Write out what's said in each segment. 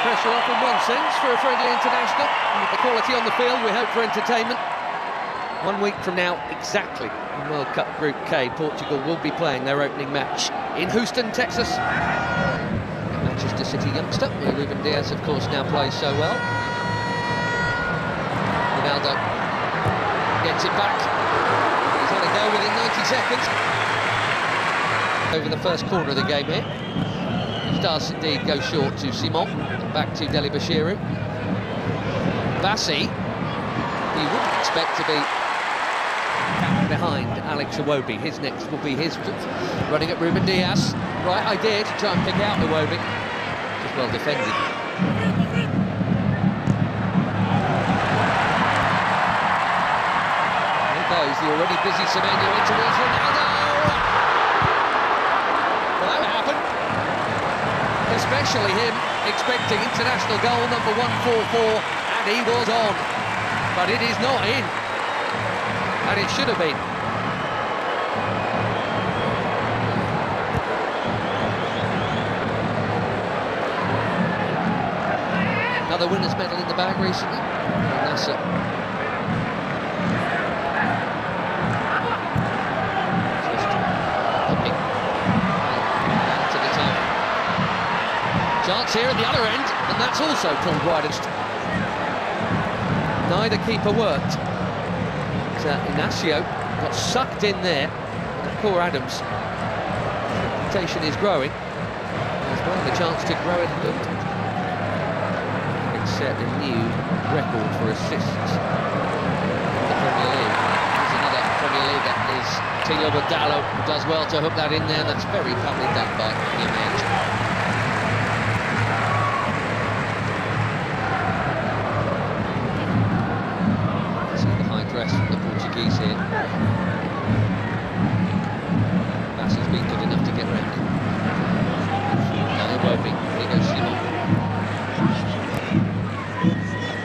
pressure off in one sense for a friendly international. And with the quality on the field, we hope for entertainment. 1 week from now, exactly, in World Cup Group K, Portugal will be playing their opening match in Houston, Texas. Manchester City youngster, where Ruben Dias, of course, now plays so well. Ronaldo gets it back. He's had a go within 90 seconds. Over the first corner of the game here. He does indeed go short to Simon, and back to Deli Bashiru. Bassi, he wouldn't expect to be behind Alex Iwobi. His next will be his running at Ruben Dias. Right idea to try and pick out Iwobi. Just well defended. There goes the already busy Semenyo in towards Ronaldo. Well, that happened. Especially him expecting international goal number 144, and he was on. But it is not in. And it should have been. Another winner's medal in the bag recently. And that's it. Just hopping back to the top. Chance here at the other end, and that's also pulled wide. Neither keeper worked. Inacio got sucked in there. Poor Adams. Reputation is growing. As well, the chance to grow it a little. It's set a new record for assists in the Premier League. There's another Premier League that is Tilo Badalo, who does well to hook that in there. That's very cleverly done by Image. From the Portuguese here. Bassi's been good enough to get round it. Now Iwobi, here goes Simon.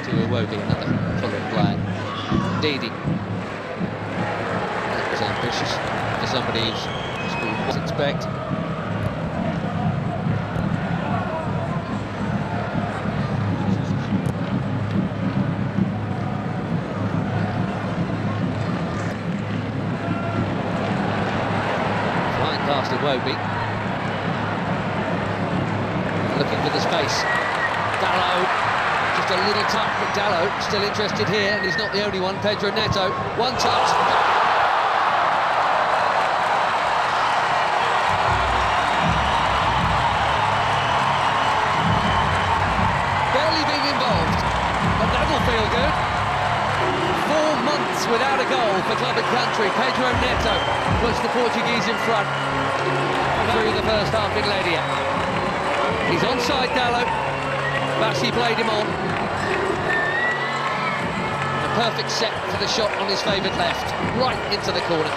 To Iwobi, another Fulham player. Didi. That was ambitious for somebody who's scored what to expect. Past Iwobi. Looking for the space. Dalot, just a little touch, but Dalot still interested here, and he's not the only one. Pedro Neto, one touch. Barely being involved, but that'll feel good. 4 months without a goal for club and country. Pedro Neto puts the Portuguese in front through the first half in Ledia. He's onside Dalot. Bassi played him on. A perfect set for the shot on his favoured left, right into the corner.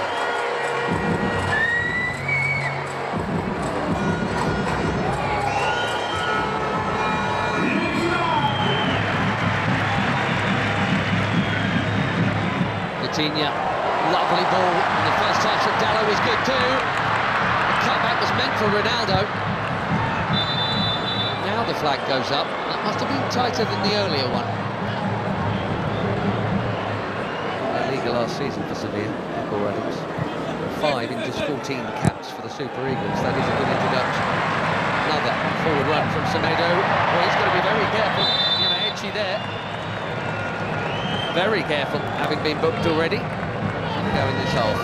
Coutinho, lovely ball. And the first touch of Dalot was good too. The cutback was meant for Ronaldo. Now the flag goes up. That must have been tighter than the earlier one. La Liga last season for Sevilla, Paul Adams. 5 in just 14 caps for the Super Eagles. That is a good introduction. Another forward run from Semedo. Well, he's got to be very careful. You know, edgy there. Very careful, having been booked already. Go in this half.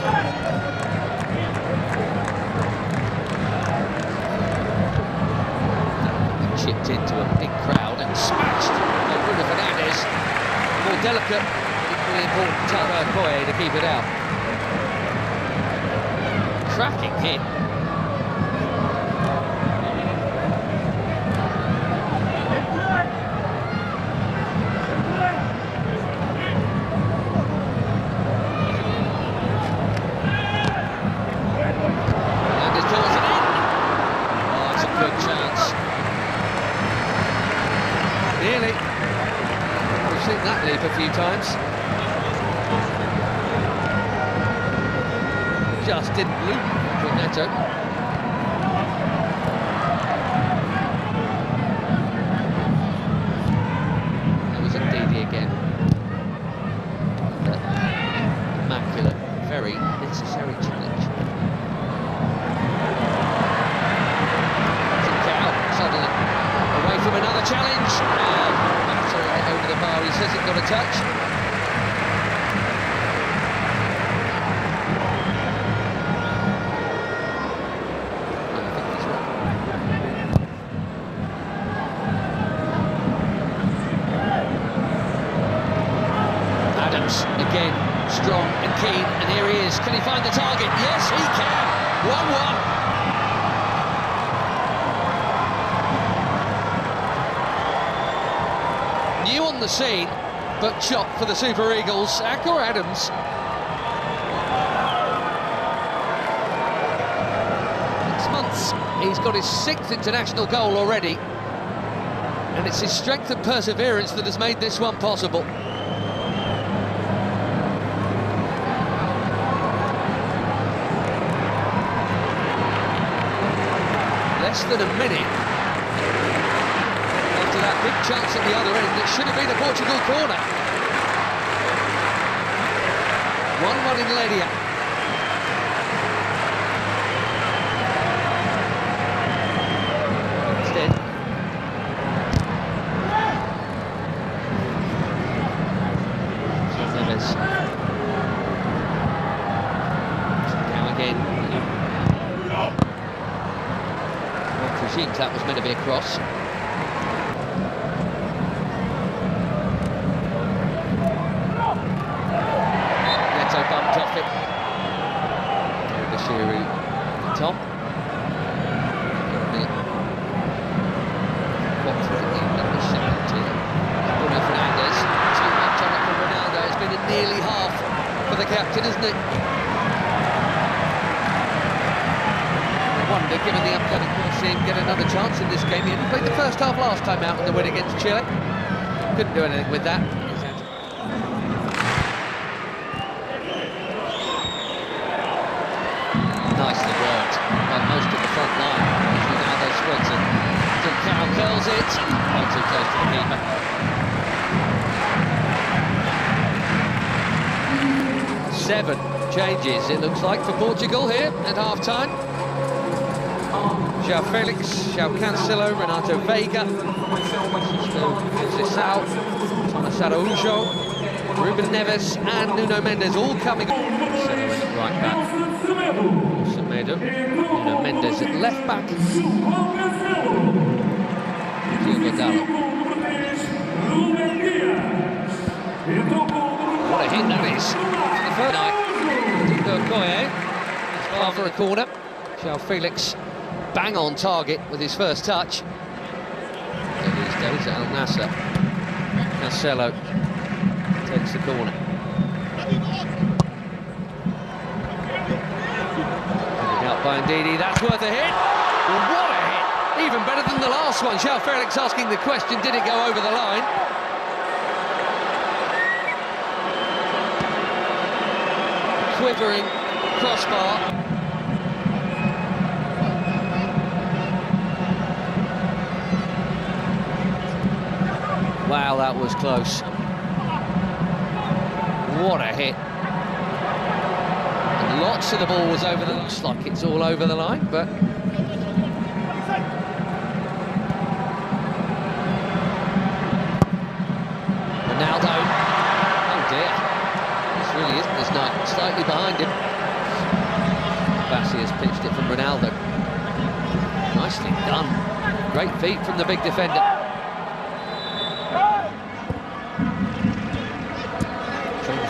Chipped into a big crowd and smashed by Bruno Fernandes. More delicate, equally important Taro Koye to keep it out. Cracking hit. Nearly. We've seen that leap a few times. Just didn't loop with Neto. a challenge. Battering it over the bar. He says it got a touch. Adams again, strong and keen, and here he is. Can he find the target? Yes, he can. 1-1. New on the scene, but chopped for the Super Eagles. Adams. 6 months, he's got his 6th international goal already, and it's his strength and perseverance that has made this one possible. Less than a minute after that big chance at the other end, it should have been a Portugal corner. 1-1 in Ledia. Instead, Neves. Now again. Presumes that was meant to be a cross. Neto bumped off it. Bashiru top. Bruno Fernandes. Too much on it for Ronaldo. It's been a nearly half for the captain, isn't it? Wonder, given the upcoming, we'll see him get another chance in this game. He only played the first half last time out in the win against Chile. Couldn't do anything with that. Nicely worked by most of the front line. Ronaldo spreads it. Carroll curls it. Way too close to the keeper. Seven changes, it looks like, for Portugal here at half-time. João Felix, João Cancelo, Renato Veiga, Sissao, Thomas Araújo, Ruben Neves and Nuno Mendes all coming up. Right back, Semedo, Nuno Mendes at left back, what a hit that is. The first night, far for a corner. João Felix bang on target with his first touch. These days at Al Nassr. Cancelo takes the corner. Out by Ndidi, that's worth a hit. What a hit! Even better than the last one. João Felix asking the question, did it go over the line? Quivering crossbar. Wow, that was close. What a hit. And lots of the ball was over the line. Looks like it's all over the line, but... Ronaldo. Oh dear. This really isn't this night. Slightly behind him. Bassi has pitched it from Ronaldo. Nicely done. Great feet from the big defender.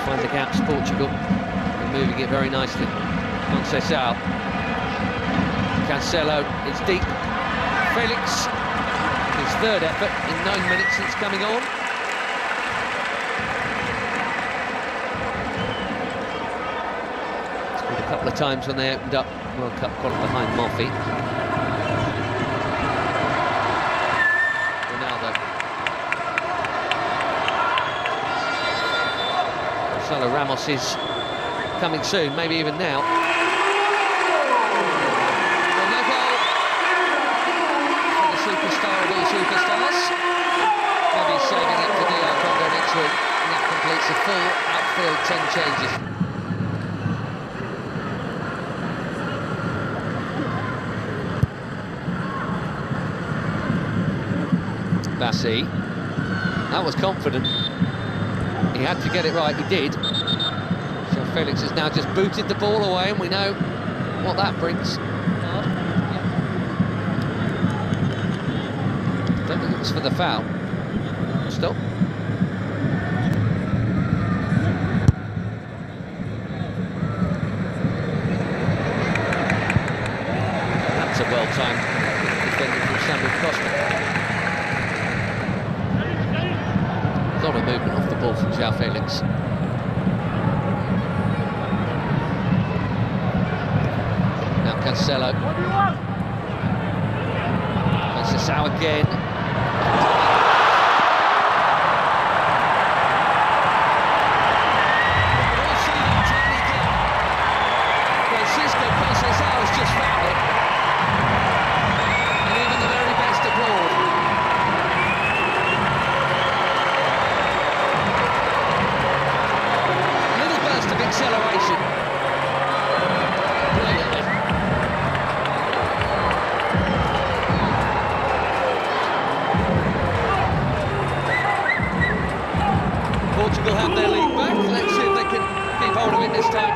Find the gaps, Portugal, and moving it very nicely. Conceição, Cancelo, it's deep. Felix, his third effort in 9 minutes since coming on. Scored a couple of times when they opened up World Cup quality behind Moffi. Ramos is coming soon, maybe even now. And no goal for the superstar of all superstars. Maybe saving it for DR Congo next week. And that completes a full outfield 10 changes. Bassi. That was confident. He had to get it right, he did. So Felix has now just booted the ball away, and we know what that brings. Don't think it was for the foul. Stop. That's a well-timed defending from Samuel Costa. A lot of movement off the ball from João Felix. Now Cancelo. Conceição again. Just found it, and even the very best abroad. A little burst of acceleration. Brilliantly. Portugal have their lead back. Let's see if they can keep hold of it this time.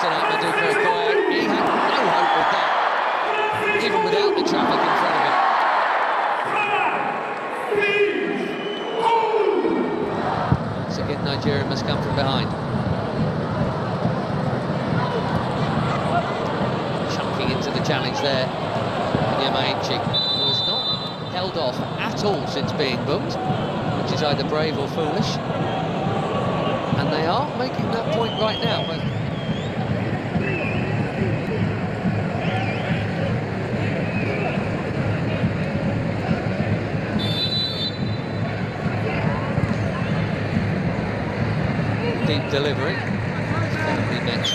Tonight, Maduka Okoye. He had no hope with that, even without the traffic in front of him. Once again, Nigeria must come from behind. Chunking into the challenge there, Nyamaechi, who has not held off at all since being booked, which is either brave or foolish. And they are making that point right now. Deep delivery. Definitely meant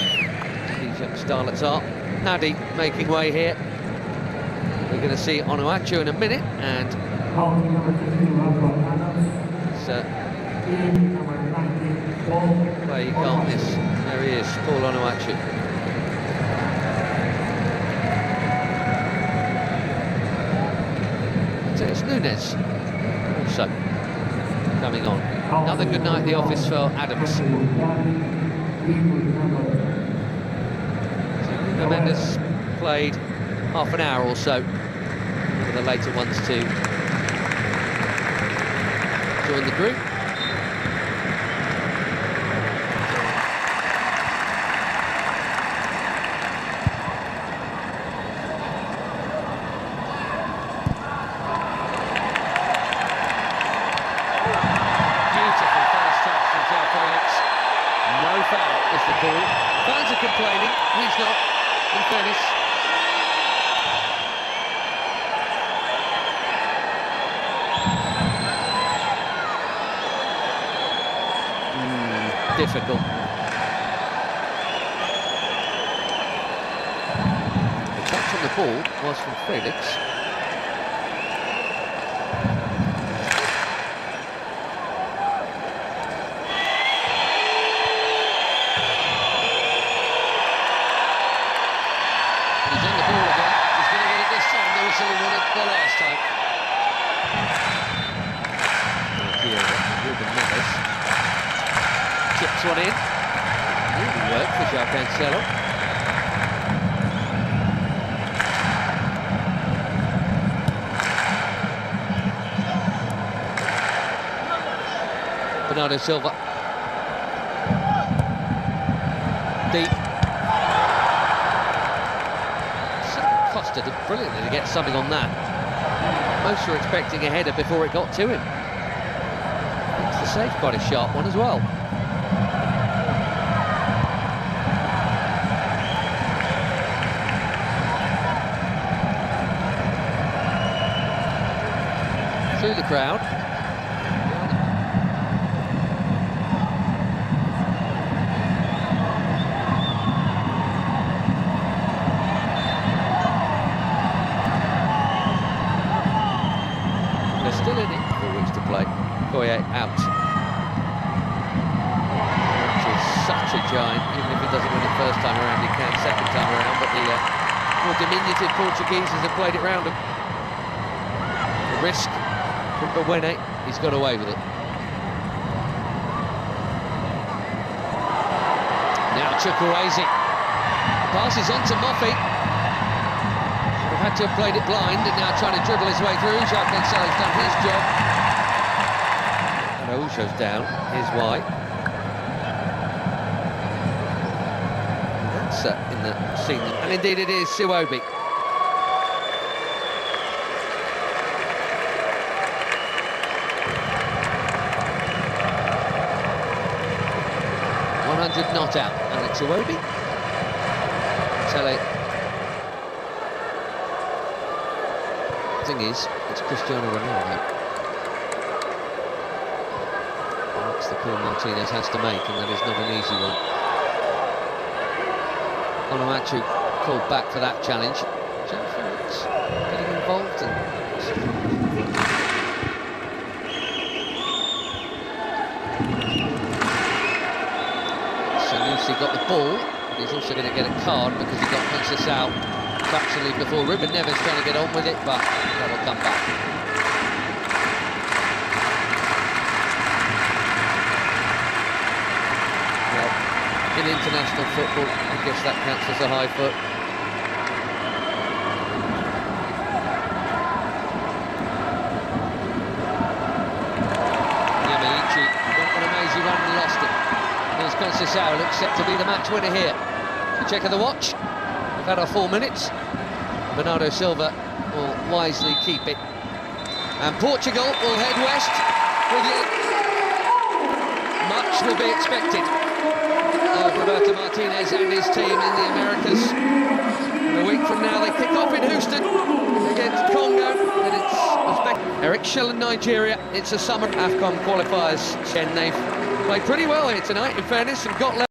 these young starlets are. Nadi making way here. We're going to see Onuachu in a minute, and so where you can't miss. There he is, Paul Onuachu. So it's Nunes also coming on. Another good night at the office for Adams. So Mendes played half an hour or so for the later ones to join the group. No foul is the call. Fans are complaining, he's not, in fairness. Difficult. The touch on the ball was from Felix. The last time. Chips one in. Really worked for João Cancelo. Bernardo Silva. Deep. Costa did brilliantly to get something on that. Most were expecting a header before it got to him. It's the save, quite a sharp one as well. Through the crowd. Still in it, 4 weeks to play. Okoye out. Which is such a shine. Even if he doesn't win it first time around, he can second time around, but the more diminutive Portugueses have played it round him. The risk from Bewene, he's got away with it. Now Chukwueze. Passes on to Moffey. We've had to have played it blind, and now trying to dribble his way through. João Cancelo's done his job. And Araujo's down. Here's why. That's in the scene, and indeed it is Iwobi. Not out, and it's Iwobi. Tele. Thing is, it's Cristiano Ronaldo. That's the call Martinez has to make, and that is not an easy one. Onuachu called back for that challenge. Joe Felix getting involved and. He got the ball, but he's also going to get a card because he got Princess out fractionally before. Ruben Neves trying to get on with it, but that'll come back. Well, in international football, I guess that counts as a high foot. Yamaichi went on an amazing run and lost it. Here's Conceição, looks set to be the match winner here. Check of the watch. We've had our 4 minutes. Bernardo Silva will wisely keep it. And Portugal will head west with you. Much will be expected of Roberto Martinez and his team in the Americas. And a week from now they kick off in Houston against Congo. And it's Uzbek. Eric Schell in Nigeria. It's a summer AFCON qualifiers. And they've played pretty well here tonight, in fairness, and got